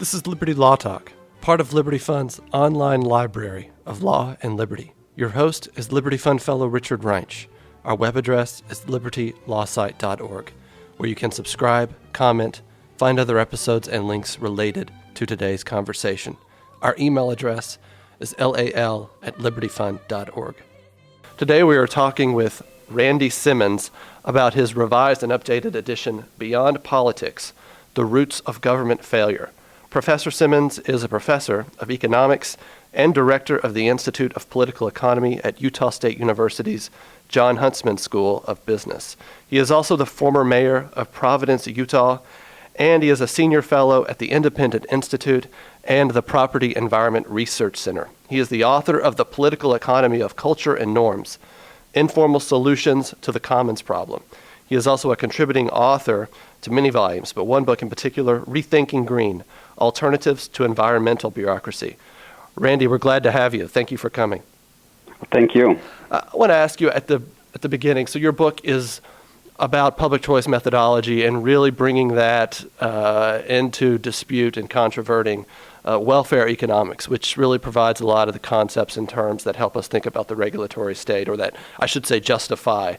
This is Liberty Law Talk, part of Liberty Fund's online library of law and liberty. Your host is Liberty Fund Fellow Richard Reinsch. Our web address is libertylawsite.org, where you can subscribe, comment, find other episodes and links related to today's conversation. Our email address is lal@libertyfund.org. Today we are talking with Randy Simmons about his revised and updated edition, Beyond Politics, The Roots of Government Failure. Professor Simmons is a professor of economics and director of the Institute of Political Economy at Utah State University's John Huntsman School of Business. He is also the former mayor of Providence, Utah, and he is a senior fellow at the Independent Institute and the Property Environment Research Center. He is the author of The Political Economy of Culture and Norms, Informal Solutions to the Commons Problem. He is also a contributing author to many volumes, but one book in particular, Rethinking Green, Alternatives to Environmental Bureaucracy. Randy, we're glad to have you. Thank you for coming. Thank you. I want to ask you at the beginning, so your book is about public choice methodology and really bringing that into dispute and controverting welfare economics, which really provides a lot of the concepts and terms that help us think about the regulatory state, or that, I should say, justify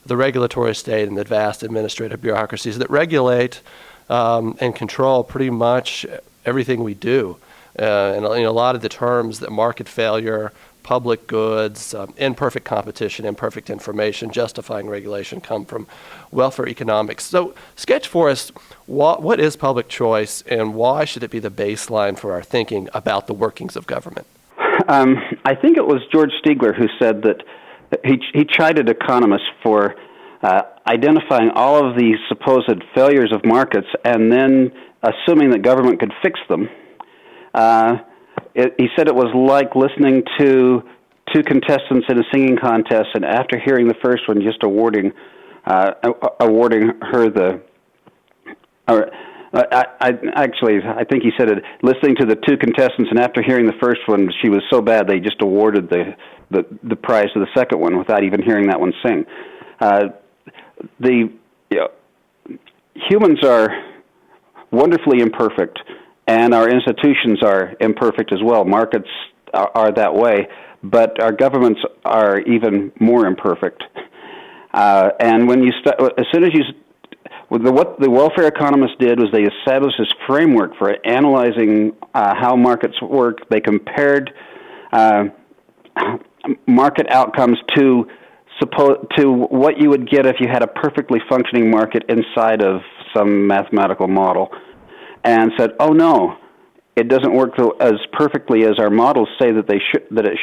the regulatory state and the vast administrative bureaucracies that regulate and control pretty much everything we do. And a lot of the terms, that market failure, public goods, imperfect competition, imperfect information, justifying regulation, come from welfare economics. So sketch for us, what is public choice and why should it be the baseline for our thinking about the workings of government? I think it was George Stigler who said that he chided economists for identifying all of the supposed failures of markets and then assuming that government could fix them. He said it was like listening to two contestants in a singing contest, and after hearing the first one, just awarding her the. I think he said it. Listening to the two contestants, and after hearing the first one, she was so bad they just awarded the prize to the second one without even hearing that one sing. Humans are wonderfully imperfect, and our institutions are imperfect as well. Markets are that way, but our governments are even more imperfect. And when you what the welfare economists did was they established this framework for analyzing how markets work. They compared market outcomes to what you would get if you had a perfectly functioning market inside of some mathematical model, and said, "Oh no, it doesn't work as perfectly as our models say that it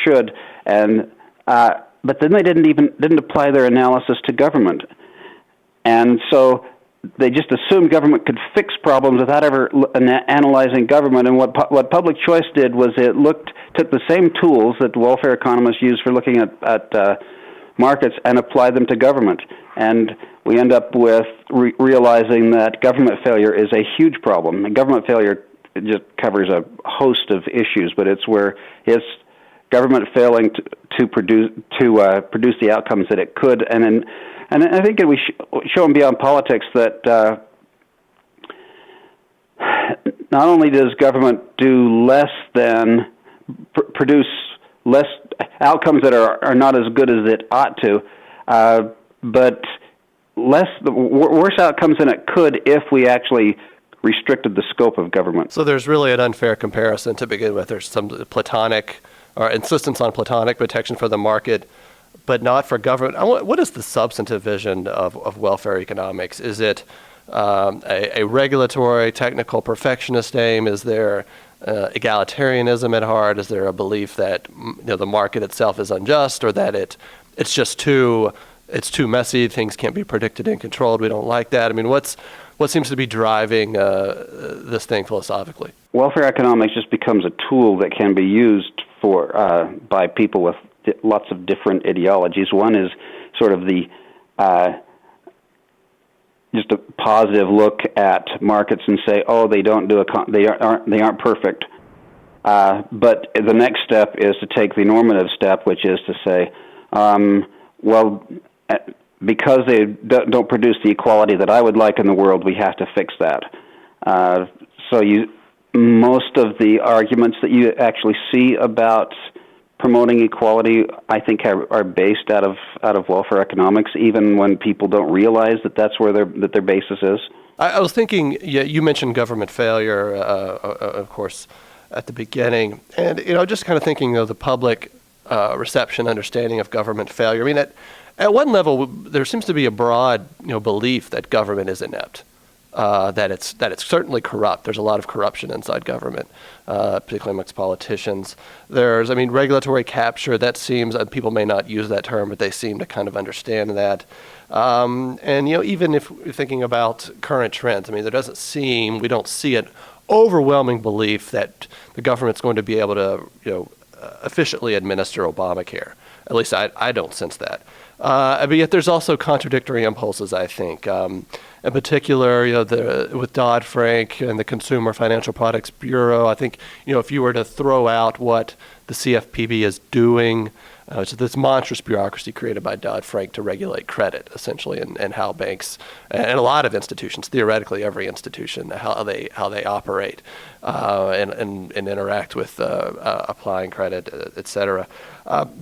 should." And but then they didn't apply their analysis to government, and so they just assumed government could fix problems without ever analyzing government. And what public choice did was it took the same tools that welfare economists use for looking at markets and applied them to government. And we end up with realizing that government failure is a huge problem. And government failure just covers a host of issues, but it's government failing to produce the outcomes that it could. And I think we show in Beyond Politics that not only does government do less than produce less outcomes that are not as good as it ought to, but worse outcomes than it could if we actually restricted the scope of government. So there's really an unfair comparison to begin with. There's some Platonic, or insistence on Platonic protection for the market, but not for government. What is the substantive vision of welfare economics? Is it a regulatory, technical, perfectionist aim? Is there egalitarianism at heart? Is there a belief that the market itself is unjust, or that it's just too messy, things can't be predicted and controlled, we don't like that? I mean, what seems to be driving this thing philosophically? Welfare economics just becomes a tool that can be used by people with lots of different ideologies. One is sort of the just a positive look at markets and say, oh, they aren't perfect. But the next step is to take the normative step, which is to say, because they don't produce the equality that I would like in the world, we have to fix that. So most of the arguments that you actually see about promoting equality, I think, are based out of welfare economics, even when people don't realize that that's where their basis is. I was thinking, you mentioned government failure, of course, at the beginning, and just kind of thinking of the public reception, understanding of government failure. I mean, at one level, there seems to be a broad belief that government is inept. That it's certainly corrupt. There's a lot of corruption inside government, particularly amongst politicians. There's, regulatory capture. That seems, people may not use that term, but they seem to kind of understand that. And even if you're thinking about current trends, we don't see an overwhelming belief that the government's going to be able to, efficiently administer Obamacare. At least I don't sense that. But yet there's also contradictory impulses, I think. In particular, with Dodd-Frank and the Consumer Financial Products Bureau, I think, if you were to throw out what the CFPB is doing, so this monstrous bureaucracy created by Dodd-Frank to regulate credit, essentially, and how banks and a lot of institutions, theoretically every institution, how they operate and interact with applying credit, et cetera.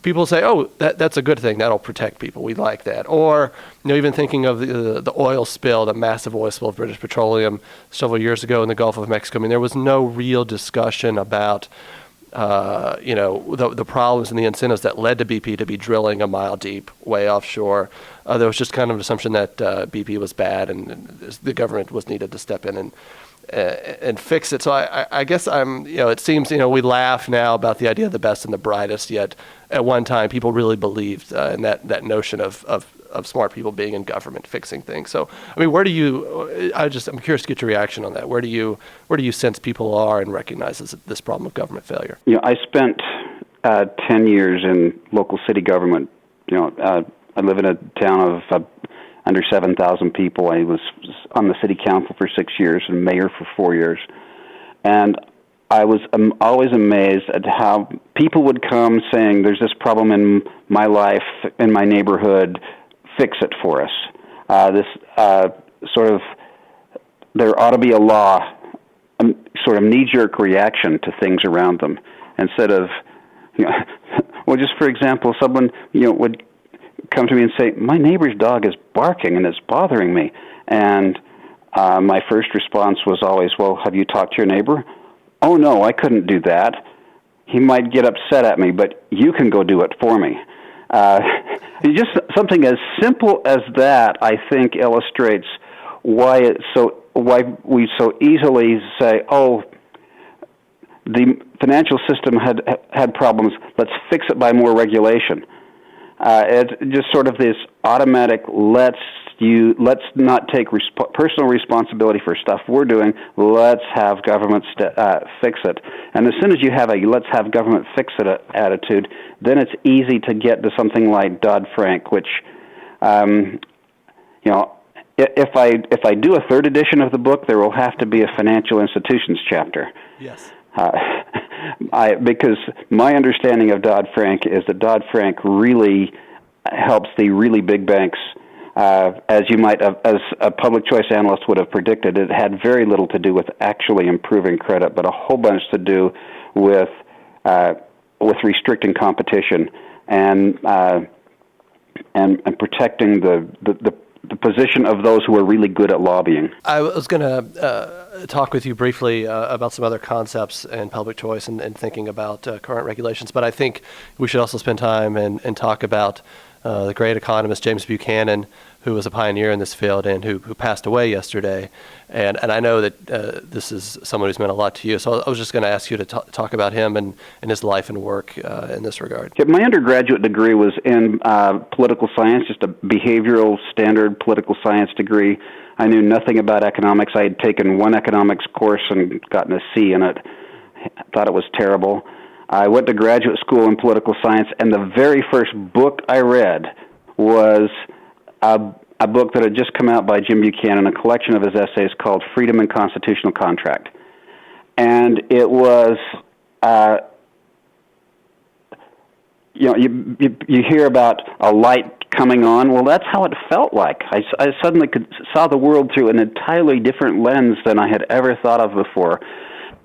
People say, oh, that's a good thing. That'll protect people. We like that. Or, even thinking of the oil spill, the massive oil spill of British Petroleum several years ago in the Gulf of Mexico. There was no real discussion about the problems and the incentives that led to BP to be drilling a mile deep way offshore. There was just kind of an assumption that BP was bad and the government was needed to step in and fix it. So I guess it seems, we laugh now about the idea of the best and the brightest, yet at one time people really believed in that notion of smart people being in government fixing things. So, where do you, I'm curious to get your reaction on that. Where do you sense people are and recognize this problem of government failure? I spent 10 years in local city government. I live in a town of under 7,000 people. I was on the city council for 6 years and mayor for 4 years. And I was always amazed at how people would come saying, there's this problem in my life, in my neighborhood, fix it for us. There ought to be a law, sort of knee-jerk reaction to things around them, instead of, well, just for example, someone, would come to me and say, my neighbor's dog is barking and it's bothering me. And my first response was always, well, have you talked to your neighbor? Oh, no, I couldn't do that. He might get upset at me, but you can go do it for me. Just something as simple as that, I think, illustrates why we so easily say, oh, the financial system had problems, let's fix it by more regulation. It's just sort of this automatic, let's not take personal responsibility for stuff we're doing, let's have government fix it. And as soon as you have a let's have government fix it attitude, then it's easy to get to something like Dodd-Frank, which, if I do a third edition of the book, there will have to be a financial institutions chapter. Yes. Because my understanding of Dodd-Frank is that Dodd-Frank really helps the really big banks, as a public choice analyst would have predicted. It had very little to do with actually improving credit, but a whole bunch to do with restricting competition and protecting the position of those who are really good at lobbying. I was going to talk with you briefly about some other concepts in public choice and thinking about current regulations, but I think we should also spend time and talk about the great economist James Buchanan, who was a pioneer in this field and who passed away yesterday. And I know that this is someone who's meant a lot to you. So I was just going to ask you to talk about him and his life and work in this regard. Yeah, my undergraduate degree was in political science, just a behavioral standard political science degree. I knew nothing about economics. I had taken one economics course and gotten a C in it. I thought it was terrible. I went to graduate school in political science, and the very first book I read was a book that had just come out by Jim Buchanan, a collection of his essays called Freedom and Constitutional Contract. And it was, you hear about a light coming on. Well, that's how it felt like. I suddenly saw the world through an entirely different lens than I had ever thought of before.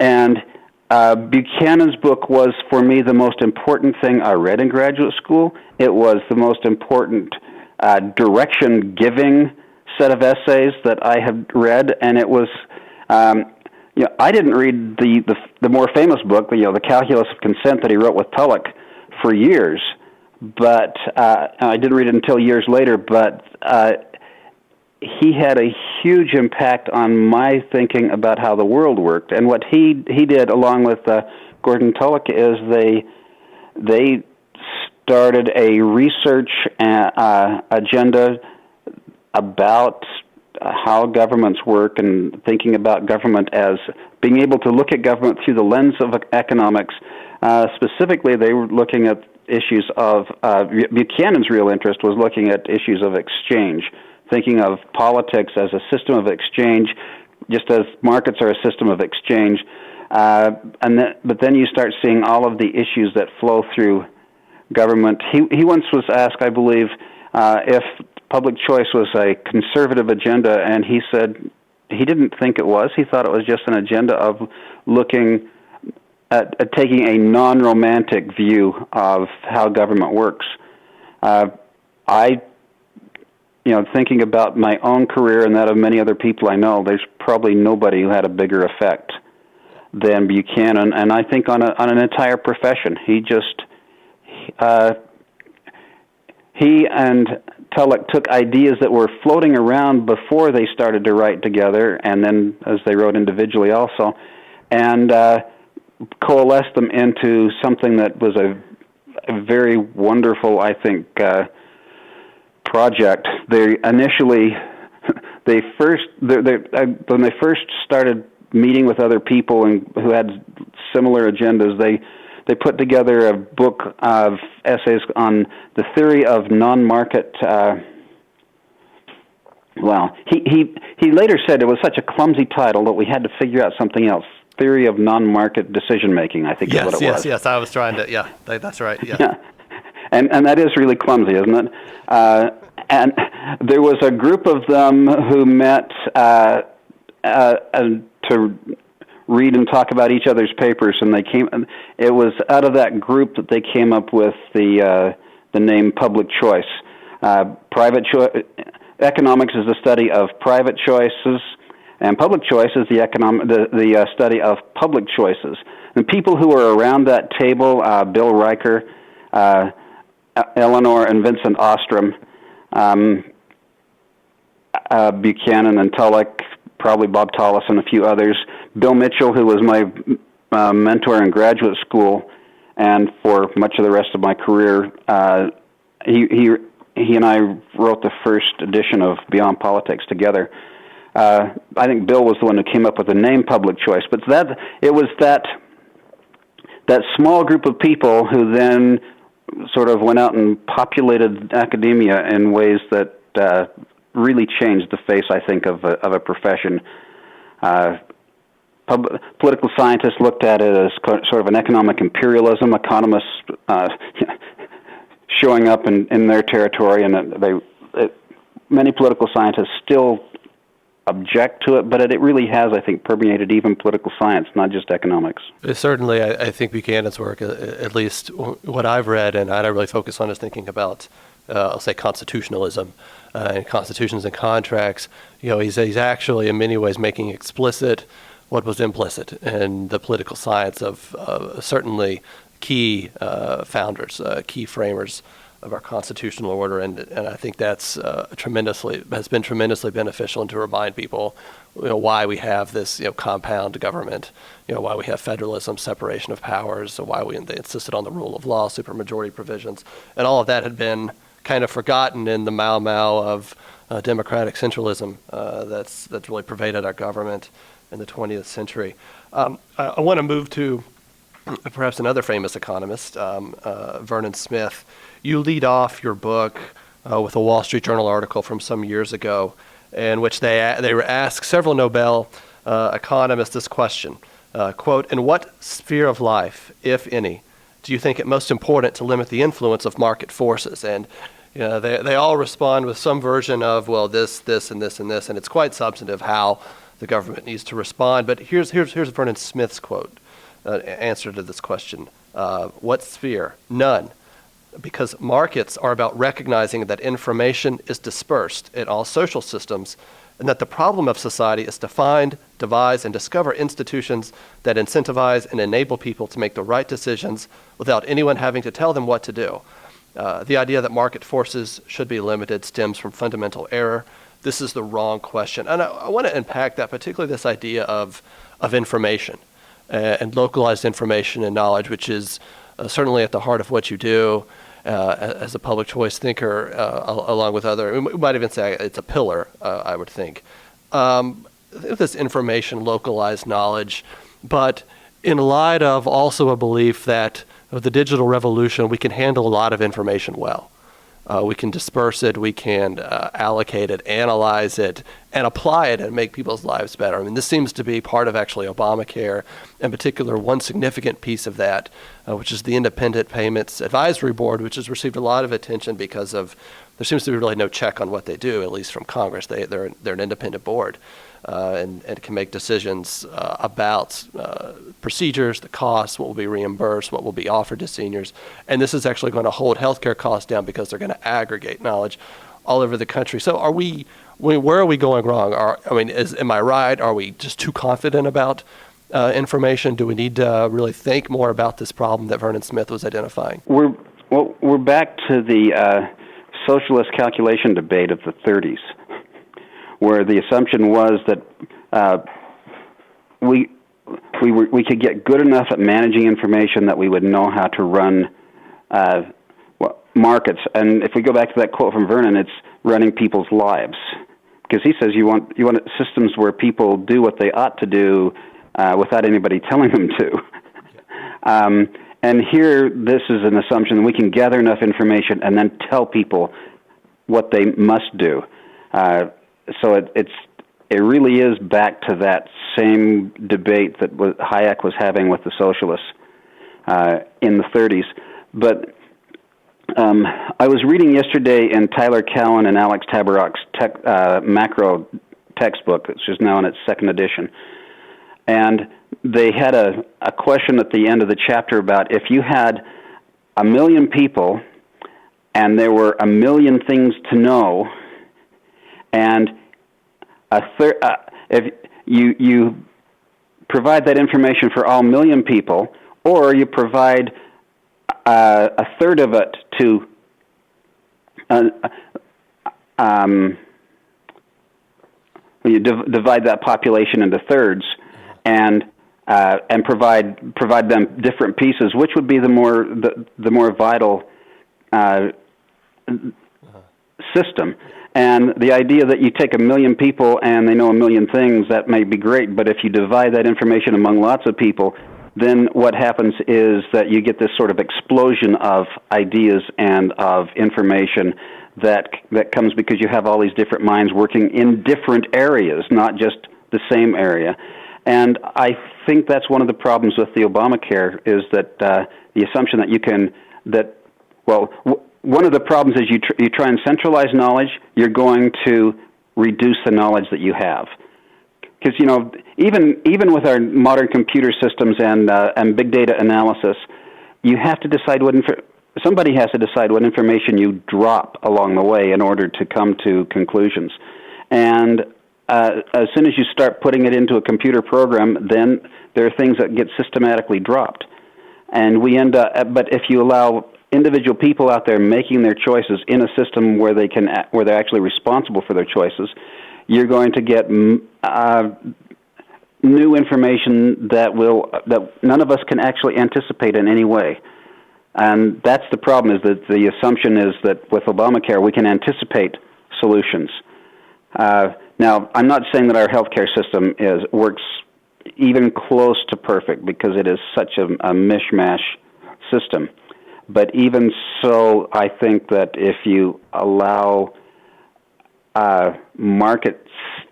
And Buchanan's book was, for me, the most important thing I read in graduate school. It was the most important direction-giving set of essays that I had read, and it was, I didn't read the more famous book, the Calculus of Consent that he wrote with Tulloch for years, but I didn't read it until years later, but he had a huge impact on my thinking about how the world worked. And what he did, along with Gordon Tulloch, is they started a research agenda about how governments work, and thinking about government as being able to look at government through the lens of economics. Specifically, they were looking at issues of Buchanan's real interest was looking at issues of exchange, thinking of politics as a system of exchange, just as markets are a system of exchange. But then you start seeing all of the issues that flow through government. He once was asked, I believe, if public choice was a conservative agenda, and he said he didn't think it was. He thought it was just an agenda of looking at taking a non-romantic view of how government works. Thinking about my own career and that of many other people I know, there's probably nobody who had a bigger effect than Buchanan, and I think on an entire profession. He and Tulloch took ideas that were floating around before they started to write together, and then as they wrote individually also, and coalesced them into something that was a very wonderful, I think, project. When they first started meeting with other people who had similar agendas, they put together a book of essays on the theory of non-market. He later said it was such a clumsy title that we had to figure out something else. Theory of non-market decision-making, I think is what it was. Yes, I was trying to, that's right, yeah. And that is really clumsy, isn't it? And there was a group of them who met to read and talk about each other's papers, and it was out of that group that they came up with the name public choice. Economics is the study of private choices, and public choice is the study of public choices. The people who were around that table, Bill Riker, Eleanor and Vincent Ostrom, Buchanan and Tulloch, probably Bob Tallis and a few others, Bill Mitchell, who was my mentor in graduate school, and for much of the rest of my career, he and I wrote the first edition of Beyond Politics together. I think Bill was the one who came up with the name Public Choice, but it was that small group of people who then sort of went out and populated academia in ways that really changed the face, I think, of a profession. Political scientists looked at it as sort of an economic imperialism. Economists showing up in their territory, and many political scientists still object to it, but it really has, I think, permeated even political science, not just economics. Certainly, I think Buchanan's work, at least what I've read, and I really focus on, is thinking about, I'll say, constitutionalism and constitutions and contracts. He's actually, in many ways, making explicit what was implicit in the political science of certainly key founders, key framers of our constitutional order, and I think that's has been tremendously beneficial, and to remind people, why we have this compound government, why we have federalism, separation of powers, why they insisted on the rule of law, supermajority provisions, and all of that had been kind of forgotten in the mau of democratic centralism that's really pervaded our government in the 20th century. I want to move to perhaps another famous economist, Vernon Smith. You lead off your book with a Wall Street Journal article from some years ago, in which they were asked several Nobel economists this question, quote, "In what sphere of life, if any, do you think it most important to limit the influence of market forces?" And they all respond with some version of, well, this, and this, and this, and it's quite substantive how the government needs to respond. But here's Vernon Smith's quote, answer to this question. What's fear? None. Because markets are about recognizing that information is dispersed in all social systems, and that the problem of society is to find, devise, and discover institutions that incentivize and enable people to make the right decisions without anyone having to tell them what to do. The idea that market forces should be limited stems from fundamental error. This is the wrong question. And I want to unpack that, particularly this idea of information and localized information and knowledge, which is certainly at the heart of what you do as a public choice thinker, along with other, we might even say it's a pillar, I would think. This information, localized knowledge, but in light of also a belief that with the digital revolution, we can handle a lot of information well. We can disperse it, we can allocate it, analyze it, and apply it and make people's lives better. I mean, this seems to be part of actually Obamacare, in particular one significant piece of that, which is the Independent Payments Advisory Board, which has received a lot of attention because of, there seems to be really no check on what they do, at least from Congress. They're an independent board. And can make decisions about procedures, the costs, what will be reimbursed, what will be offered to seniors. And this is actually going to hold healthcare costs down because they're going to aggregate knowledge all over the country. So where are we going wrong? Am I right? Are we just too confident about information? Do we need to really think more about this problem that Vernon Smith was identifying? We're back to the socialist calculation debate of the 30s. Where the assumption was that we could get good enough at managing information that we would know how to run markets. And if we go back to that quote from Vernon, it's running people's lives, because he says you want systems where people do what they ought to do without anybody telling them to. And here, this is an assumption that we can gather enough information and then tell people what they must do. So it really is back to that same debate that Hayek was having with the socialists in the 30s. But I was reading yesterday in Tyler Cowen and Alex Tabarrok's macro textbook, which is now in its second edition. And they had a question at the end of the chapter about if you had 1 million people and there were 1 million things to know, and if you provide that information for all 1 million people, or you provide a third of it to you divide that population into thirds, and provide them different pieces, which would be the more vital system. And the idea that you take 1 million people and they know 1 million things, that may be great, but if you divide that information among lots of people, then what happens is that you get this sort of explosion of ideas and of information that comes because you have all these different minds working in different areas, not just the same area. And I think that's one of the problems with the Obamacare, is that the assumption that you can, one of the problems is you try and centralize knowledge, you're going to reduce the knowledge that you have. Because, even with our modern computer systems and big data analysis, you have to decide somebody has to decide what information you drop along the way in order to come to conclusions. And as soon as you start putting it into a computer program, then there are things that get systematically dropped. And we end up, but if you allow individual people out there making their choices in a system where they're actually responsible for their choices, you're going to get new information that none of us can actually anticipate in any way. And that's the problem, is that the assumption is that with Obamacare we can anticipate solutions. Now, I'm not saying that our healthcare system works even close to perfect, because it is such a mishmash system. But even so, I think that if you allow markets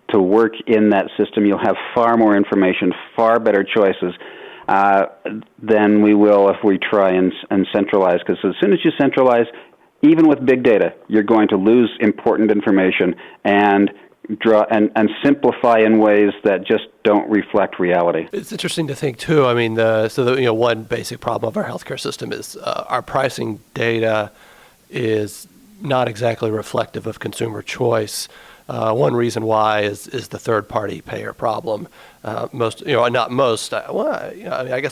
to work in that system, you'll have far more information, far better choices than we will if we try and centralize. Because as soon as you centralize, even with big data, you're going to lose important information, and draw and simplify in ways that just don't reflect reality. It's interesting to think too. I mean, one basic problem of our healthcare system is our pricing data is not exactly reflective of consumer choice. One reason why is the third-party payer problem. I guess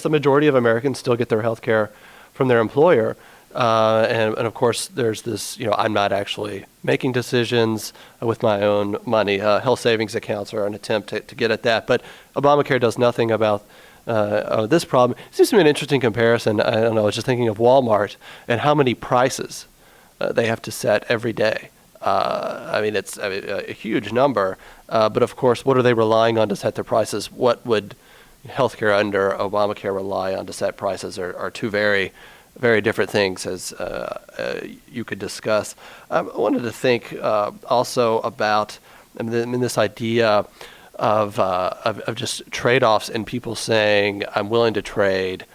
the majority of Americans still get their health care from their employer. And of course, there's this, I'm not actually making decisions with my own money. Health savings accounts are an attempt to get at that. But Obamacare does nothing about this problem. It seems to be an interesting comparison. I don't know, I was just thinking of Walmart and how many prices they have to set every day. It's a huge number, but of course, what are they relying on to set their prices? What would healthcare under Obamacare rely on to set prices are two very, very different things, as you could discuss. I wanted to think also about this idea of just trade-offs and people saying, I'm willing to trade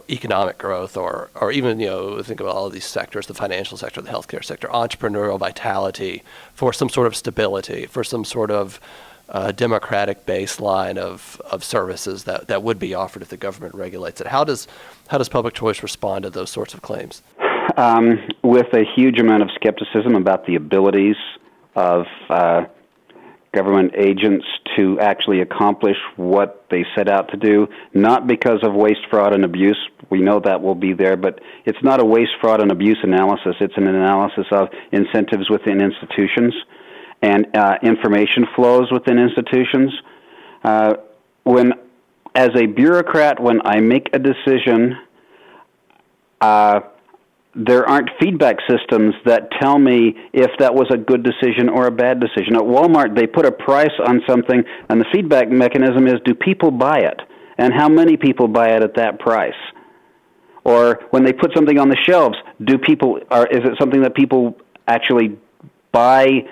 economic growth or even, think about all of these sectors, the financial sector, the healthcare sector, entrepreneurial vitality for some sort of stability, for some sort of democratic baseline of services that would be offered if the government regulates it. How does public choice respond to those sorts of claims? With a huge amount of skepticism about the abilities of government agents to actually accomplish what they set out to do, not because of waste, fraud, and abuse. We know that will be there, but it's not a waste, fraud, and abuse analysis. It's an analysis of incentives within institutions and information flows within institutions. As a bureaucrat, when I make a decision, there aren't feedback systems that tell me if that was a good decision or a bad decision. At Walmart, they put a price on something, and the feedback mechanism is, do people buy it? And how many people buy it at that price? Or when they put something on the shelves, is it something that people actually buy,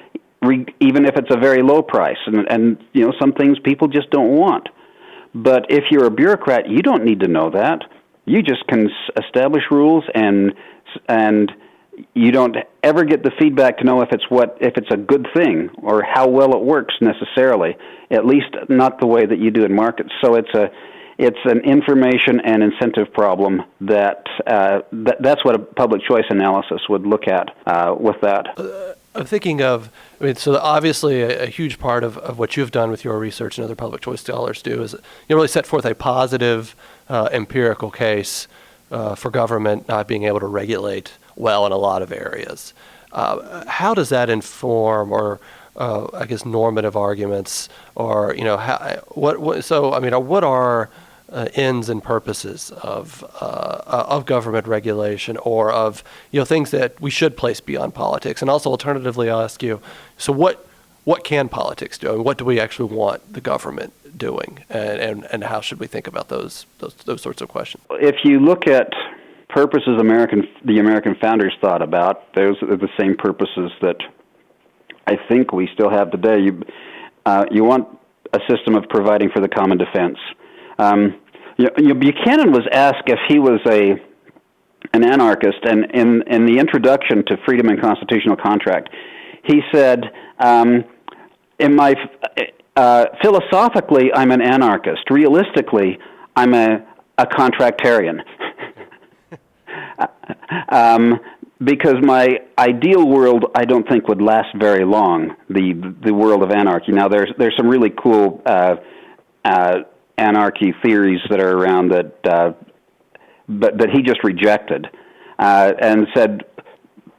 even if it's a very low price? And some things people just don't want. But if you're a bureaucrat, you don't need to know that. You just can establish rules, and you don't ever get the feedback to know if it's a good thing or how well it works necessarily. At least not the way that you do in markets. So it's an information and incentive problem that's what a public choice analysis would look at with that. I'm thinking of, so obviously a huge part of what you've done with your research and other public choice scholars do is really set forth a positive empirical case for government not being able to regulate well in a lot of areas. How does that inform or normative arguments, or what are ends and purposes of government regulation, or of things that we should place beyond politics? And also, alternatively, I'll ask you: so what can politics do? What do we actually want the government doing, and how should we think about those sorts of questions? If you look at purposes the American founders thought about, those are the same purposes that I think we still have today. You want a system of providing for the common defense. Buchanan was asked if he was an anarchist, and in the introduction to Freedom and Constitutional Contract, he said, philosophically, I'm an anarchist. Realistically, I'm a contractarian. Because my ideal world, I don't think, would last very long, the world of anarchy. Now, there's some really cool anarchy theories that are around that he just rejected, and said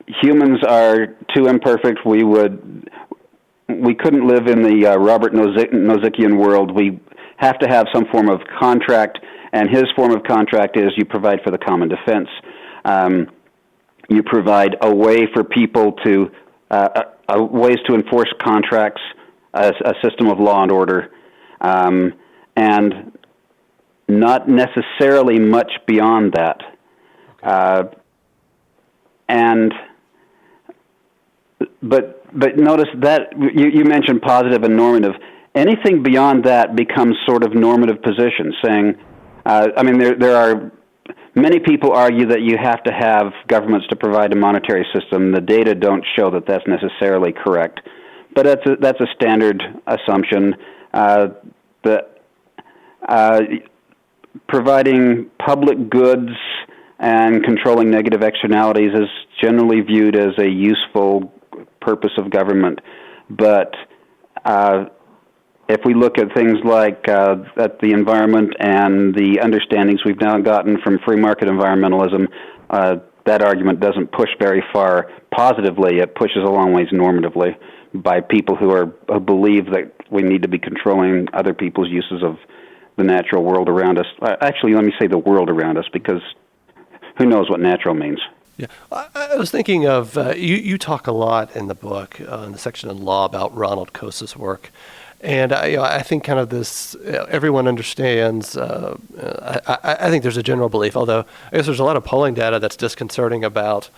humans are too imperfect. We couldn't live in the Robert Nozikian world. We have to have some form of contract, and his form of contract is you provide for the common defense. You provide a way for people to ways to enforce contracts, a system of law and order, and not necessarily much beyond that. But notice that you mentioned positive and normative. Anything beyond that becomes sort of normative positions, saying, there are many people argue that you have to have governments to provide a monetary system. The data don't show that that's necessarily correct. but that's a standard assumption. That providing public goods and controlling negative externalities is generally viewed as a useful purpose of government, but if we look at things like at the environment and the understandings we've now gotten from free market environmentalism, that argument doesn't push very far positively. It pushes a long ways normatively by people who believe that we need to be controlling other people's uses of the natural world around us. Actually, let me say the world around us, because who knows what natural means. Yeah, I was thinking of, you talk a lot in the book, in the section on law, about Ronald Coase's work. And I think kind of this, everyone understands, I think there's a general belief, although I guess there's a lot of polling data that's disconcerting about,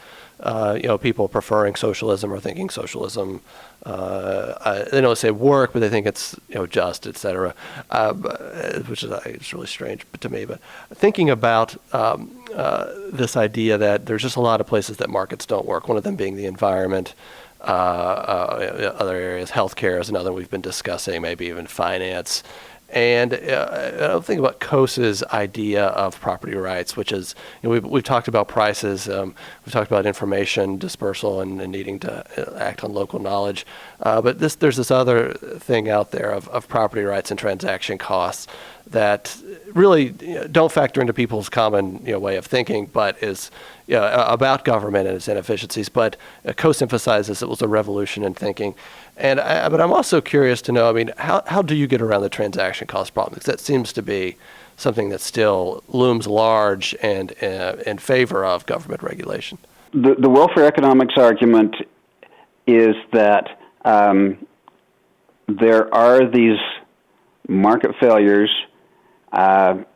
people preferring socialism or thinking socialism. They don't say work, but they think it's, just, et cetera, which is it's really strange to me. But thinking about this idea that there's just a lot of places that markets don't work, one of them being the environment, other areas, healthcare is another we've been discussing, maybe even finance. And I think about Coase's idea of property rights, which is, we've talked about prices, we've talked about information dispersal and needing to act on local knowledge. But there's this other thing out there of property rights and transaction costs that really don't factor into people's common way of thinking, but is about government and its inefficiencies. But Coase emphasizes it was a revolution in thinking. And but I'm also curious to know, how do you get around the transaction cost problem? Because that seems to be something that still looms large and in favor of government regulation. The welfare economics argument is that there are these market failures, and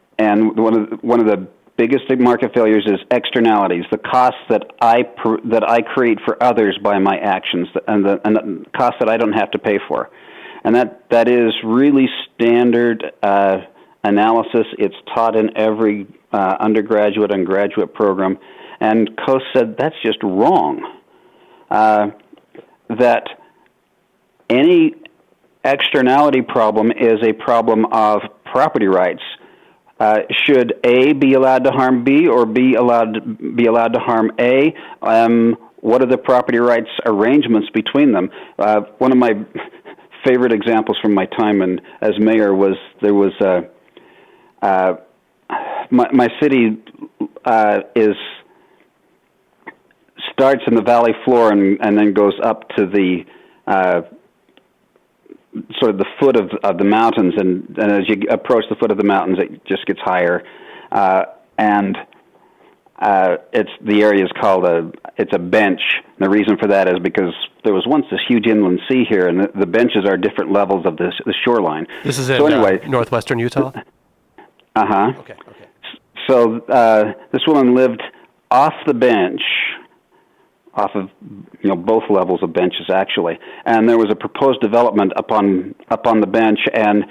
one of the biggest market failures is externalities, the costs that I create for others by my actions, and the costs that I don't have to pay for. And that is really standard analysis. It's taught in every undergraduate and graduate program. And Coase said that's just wrong. That any externality problem is a problem of property rights. Should A be allowed to harm B, or B allowed to harm A? What are the property rights arrangements between them? One of my favorite examples from my time as mayor was my city starts in the valley floor and then goes up to the sort of the foot of the mountains, and as you approach the foot of the mountains, it just gets higher, and the area is called it's a bench. And the reason for that is because there was once this huge inland sea here, and the benches are different levels of the shoreline. This is in northwestern Utah? Uh-huh. Okay. So this woman lived off the bench, off of both levels of benches actually, and there was a proposed development up on the bench, and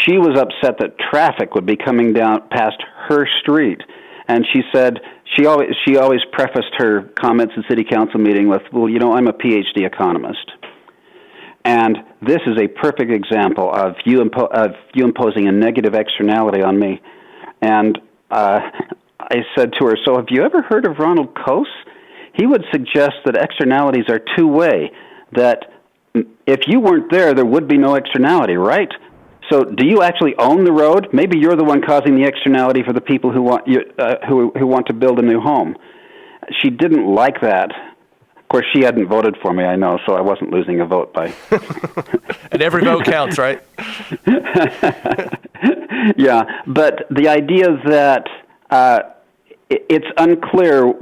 she was upset that traffic would be coming down past her street, and she said she always prefaced her comments in city council meeting with, well, I'm a PhD economist, and this is a perfect example of you imposing a negative externality on me. And I said to her, so have you ever heard of Ronald Coase? He would suggest that externalities are two-way, that if you weren't there would be no externality, right? So do you actually own the road? Maybe you're the one causing the externality for the people who want to build a new home. She didn't like that. Of course, she hadn't voted for me, I know, so I wasn't losing a vote by... And every vote counts, right? Yeah, but the idea that it's unclear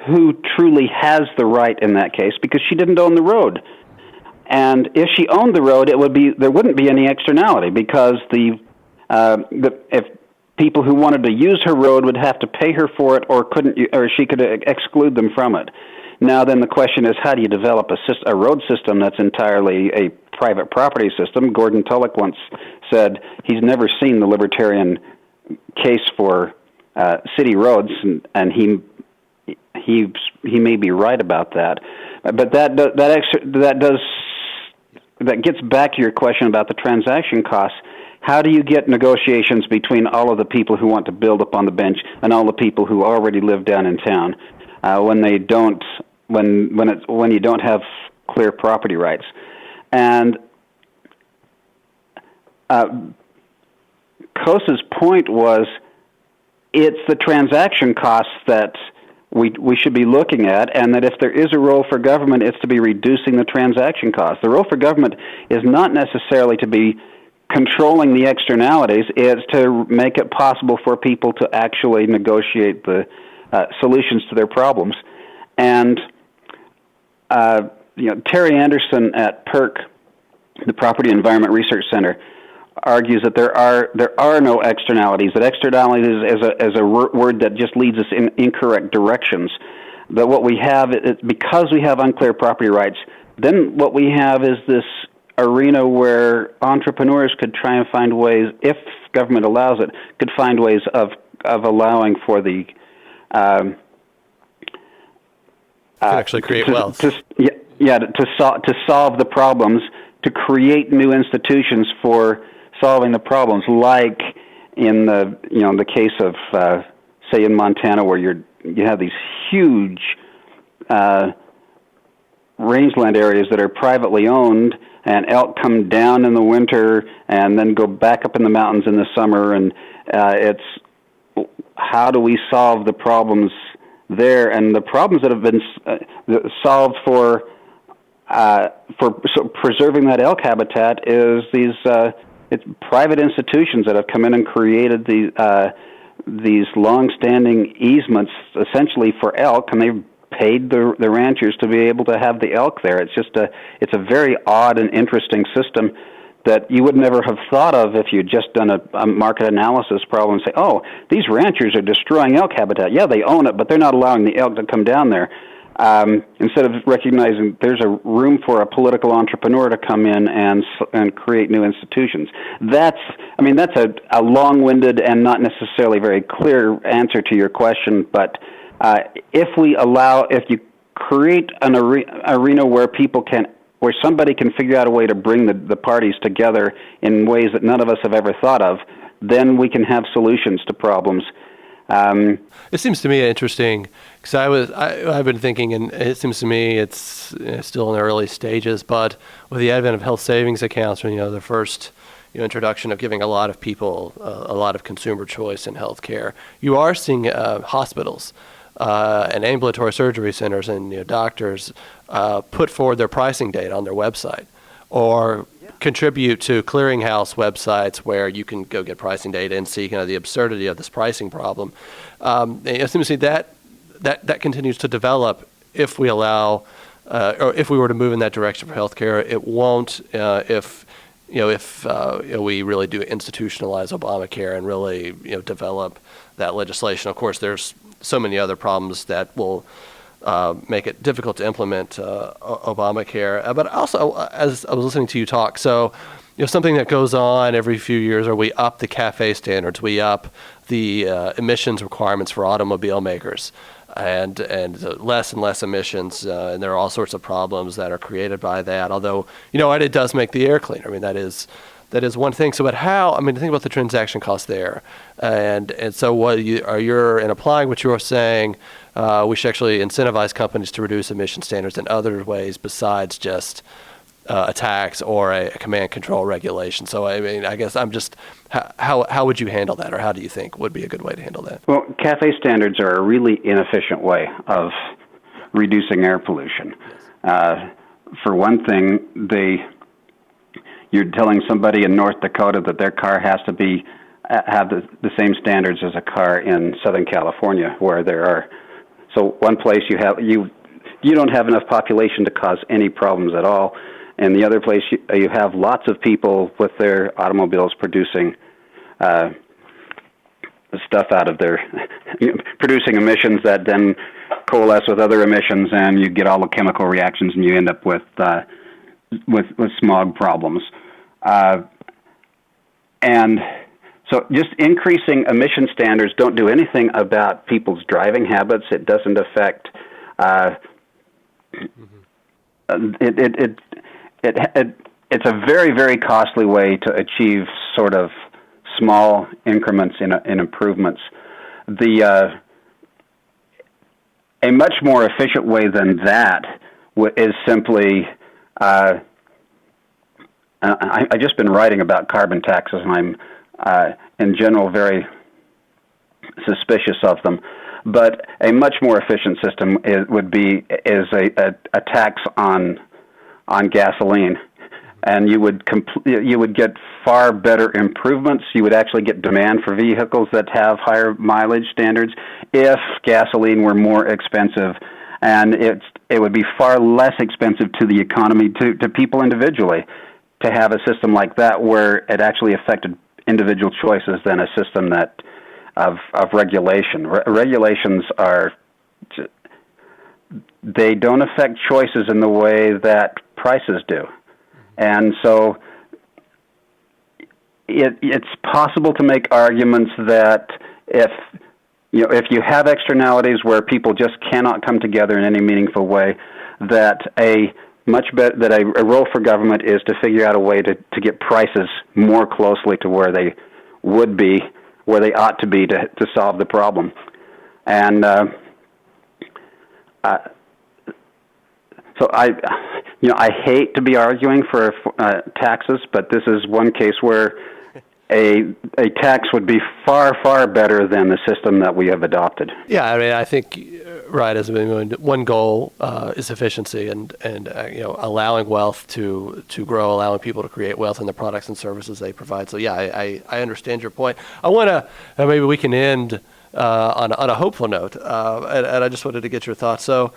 who truly has the right in that case, because she didn't own the road. And if she owned the road, there wouldn't be any externality, because if people who wanted to use her road would have to pay her for it, or she could exclude them from it. Now then, the question is, how do you develop a road system that's entirely a private property system? Gordon Tullock once said he's never seen the libertarian case for city roads, and he may be right about that. But that gets back to your question about the transaction costs. How do you get negotiations between all of the people who want to build up on the bench and all the people who already live down in town when you don't have clear property rights? And Kosa's point was it's the transaction costs that we should be looking at, and that if there is a role for government, it's to be reducing the transaction costs. The role for government is not necessarily to be controlling the externalities, it's to make it possible for people to actually negotiate the solutions to their problems. And Terry Anderson at PERC, the Property Environment Research Center, argues that there are no externalities. That externalities is a word that just leads us in incorrect directions. That what we have is, because we have unclear property rights, then what we have is this arena where entrepreneurs could try and find ways, if government allows it, could find ways of allowing for the actually create wealth. To solve the problems, to create new institutions for solving the problems, like in the case of say in Montana, where you have these huge rangeland areas that are privately owned, and elk come down in the winter and then go back up in the mountains in the summer, and it's how do we solve the problems there? And the problems that have been solved for preserving that elk habitat is these it's private institutions that have come in and created these long-standing easements essentially for elk, and they've paid the ranchers to be able to have the elk there. It's a very odd and interesting system that you would never have thought of if you'd just done a market analysis problem and say, oh, these ranchers are destroying elk habitat. Yeah, they own it, but they're not allowing the elk to come down there. Instead of recognizing there's a room for a political entrepreneur to come in and create new institutions. That's a long-winded and not necessarily very clear answer to your question, but if you create an arena where somebody can figure out a way to bring the parties together in ways that none of us have ever thought of, then we can have solutions to problems. It seems to me interesting because I've been thinking, and it seems to me it's still in the early stages, but with the advent of health savings accounts, the first introduction of giving a lot of people a lot of consumer choice in healthcare, you are seeing hospitals and ambulatory surgery centers and doctors put forward their pricing data on their website, or contribute to clearinghouse websites where you can go get pricing data and see the absurdity of this pricing problem. It seems to me that continues to develop if we allow, or if we were to move in that direction for healthcare. It won't if we really do institutionalize Obamacare and really develop that legislation. Of course, there's so many other problems that will make it difficult to implement Obamacare. But also, as I was listening to you talk, so something that goes on every few years, or we up the CAFE standards, we up the emissions requirements for automobile makers, and less and less emissions, and there are all sorts of problems that are created by that. Although it does make the air cleaner. That is one thing. So, but how? Think about the transaction cost there, and so what you're in applying what you're saying. We should actually incentivize companies to reduce emission standards in other ways besides just a tax or a command control regulation. So, I guess I'm just, how would you handle that, or how do you think would be a good way to handle that? Well, CAFE standards are a really inefficient way of reducing air pollution. For one thing, you're telling somebody in North Dakota that their car has to have the same standards as a car in Southern California, where there are. So one place you don't have enough population to cause any problems at all, and the other place you have lots of people with their automobiles producing stuff out of their producing emissions that then coalesce with other emissions, and you get all the chemical reactions, and you end up with smog problems. And so just increasing emission standards don't do anything about people's driving habits. It doesn't affect it's a very, very costly way to achieve sort of small increments in improvements. A much more efficient way than that is simply. I've just been writing about carbon taxes, and I'm in general very suspicious of them. But a much more efficient system is a tax on gasoline, and you would get far better improvements. You would actually get demand for vehicles that have higher mileage standards if gasoline were more expensive, and it would be far less expensive to the economy, to people individually, to have a system like that where it actually affected individual choices than a system of regulation. Regulations they don't affect choices in the way that prices do. And so it's possible to make arguments that if you have externalities where people just cannot come together in any meaningful way, that a role for government is to figure out a way to get prices more closely to where they would be, where they ought to be to solve the problem. And so I hate to be arguing for taxes, but this is one case where a tax would be far, far better than the system that we have adopted. Yeah, I mean, I think, right, as one goal is efficiency and allowing wealth to grow, allowing people to create wealth in the products and services they provide. So yeah, I understand your point. I want to maybe we can end on a hopeful note, and I just wanted to get your thoughts. So,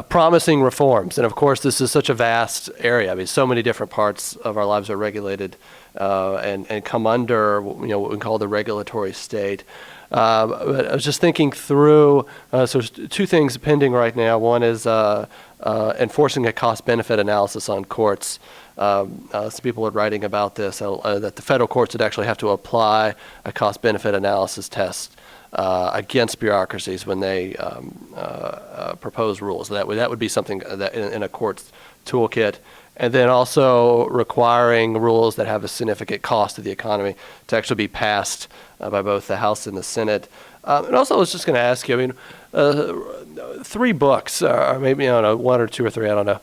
promising reforms, and of course, this is such a vast area. I mean, so many different parts of our lives are regulated and come under what we call the regulatory state. But I was just thinking through. So, there's two things pending right now. One is enforcing a cost-benefit analysis on courts. Some people are writing about this, that the federal courts would actually have to apply a cost-benefit analysis test against bureaucracies when they propose rules. That would be something that in a court's toolkit. And then also requiring rules that have a significant cost to the economy to actually be passed by both the House and the Senate. And also I was just going to ask you, I mean, 3 books, or maybe one or 2 or 3, I don't know,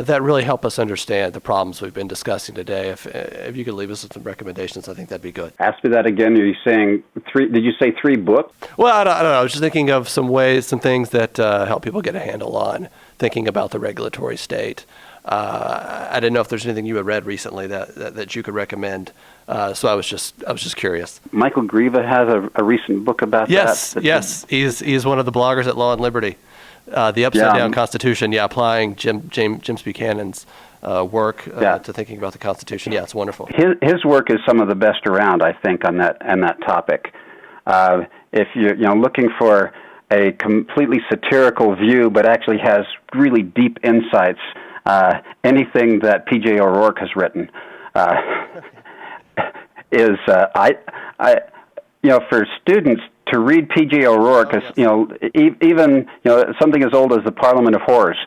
that really help us understand the problems we've been discussing today. If you could leave us with some recommendations, I think that'd be good. Ask me that again. Are you saying 3? Did you say 3 books? Well, I don't know. I was just thinking of some things that help people get a handle on thinking about the regulatory state. I didn't know if there's anything you had read recently that you could recommend. So I was just curious. Michael Grieva has a recent book about that. Yes. He's one of the bloggers at Law and Liberty. The Upside Down Constitution. Yeah, applying Jim Buchanan's work to thinking about the Constitution. Yeah, it's wonderful. His work is some of the best around, I think, on that topic. If you're looking for a completely satirical view, but actually has really deep insights. Anything that P.J. O'Rourke has written is for students to read P.J. O'Rourke, even something as old as the Parliament of Horrors,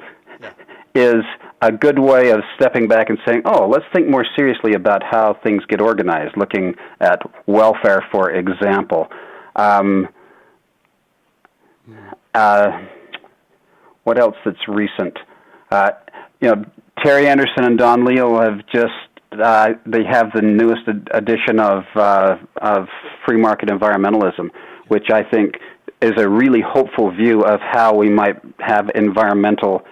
is a good way of stepping back and saying, oh, let's think more seriously about how things get organized, looking at welfare, for example. What else that's recent? Terry Anderson and Don Leo have just they have the newest edition of free market environmentalism, which I think is a really hopeful view of how we might have environmental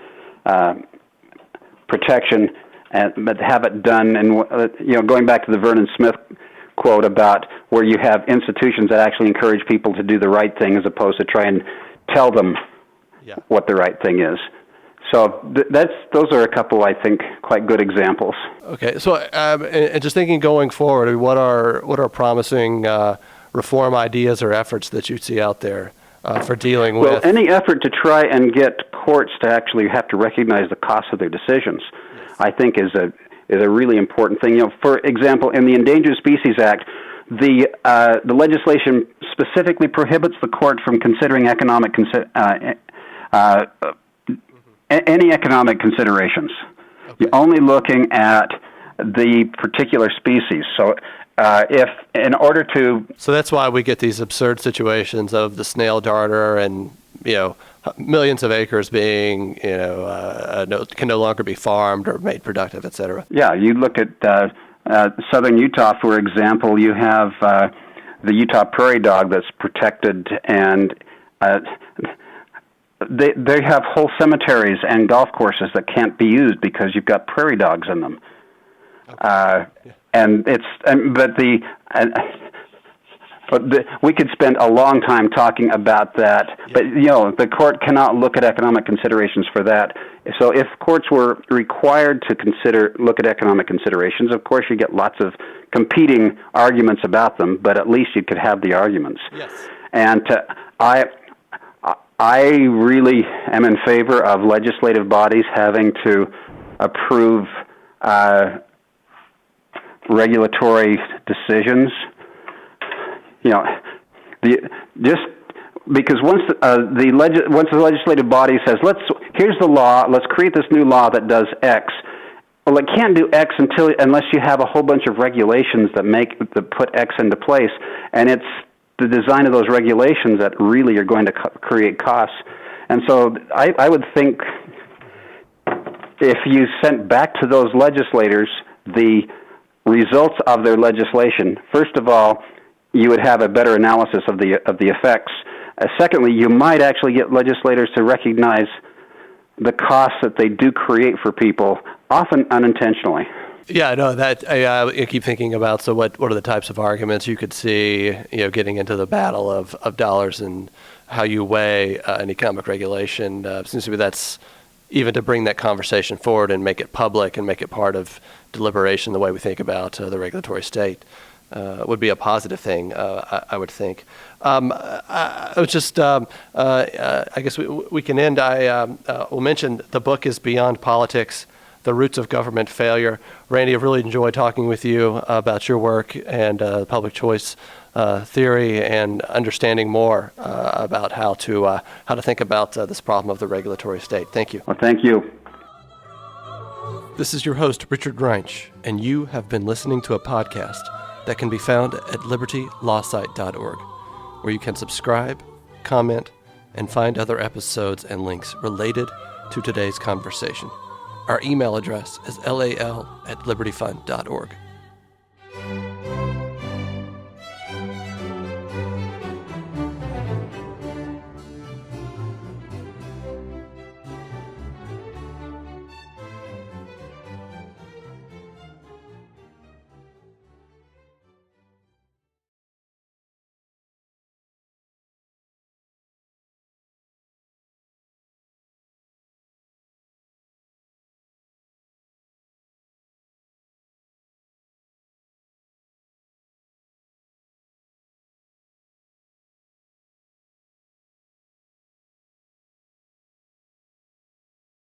protection, but have it done. And going back to the Vernon Smith quote about where you have institutions that actually encourage people to do the right thing as opposed to try and tell them what the right thing is. So those are a couple, I think, quite good examples. Okay, so and just thinking going forward, what are promising reform ideas or efforts that you see out there for dealing with? Well, any effort to try and get courts to actually have to recognize the cost of their decisions, I think, is a really important thing. For example, in the Endangered Species Act, the legislation specifically prohibits the court from considering economic any economic considerations. Okay. You're only looking at the particular species. So if in order to... So that's why we get these absurd situations of the snail darter and, millions of acres being, can no longer be farmed or made productive, et cetera. Yeah, you look at southern Utah, for example, you have the Utah prairie dog that's protected, and they have whole cemeteries and golf courses that can't be used because you've got prairie dogs in them. Okay. We could spend a long time talking about that, but the court cannot look at economic considerations for that. So if courts were required to look at economic considerations, of course you get lots of competing arguments about them, but at least you could have the arguments. Yes. And I really am in favor of legislative bodies having to approve regulatory decisions. Just because once the legislative body says, here's the law, let's create this new law that does X. Well, it can't do X unless you have a whole bunch of regulations that put X into place, and it's the design of those regulations that really are going to create costs. And so I would think if you sent back to those legislators the results of their legislation, first of all, you would have a better analysis of the effects. Secondly, you might actually get legislators to recognize the costs that they do create for people, often unintentionally. Yeah, no, that I keep thinking about. So, what are the types of arguments you could see? Getting into the battle of dollars and how you weigh an economic regulation. Seems to me that's even to bring that conversation forward and make it public and make it part of deliberation. The way we think about the regulatory state would be a positive thing. I would think. I was just. I guess we can end. I will mention the book is Beyond Politics: The Roots of Government Failure. Randy, I've really enjoyed talking with you about your work and public choice theory and understanding more about how to think about this problem of the regulatory state. Thank you. Well, thank you. This is your host, Richard Reinsch, and you have been listening to a podcast that can be found at libertylawsite.org, where you can subscribe, comment, and find other episodes and links related to today's conversation. Our email address is lal@libertyfund.org.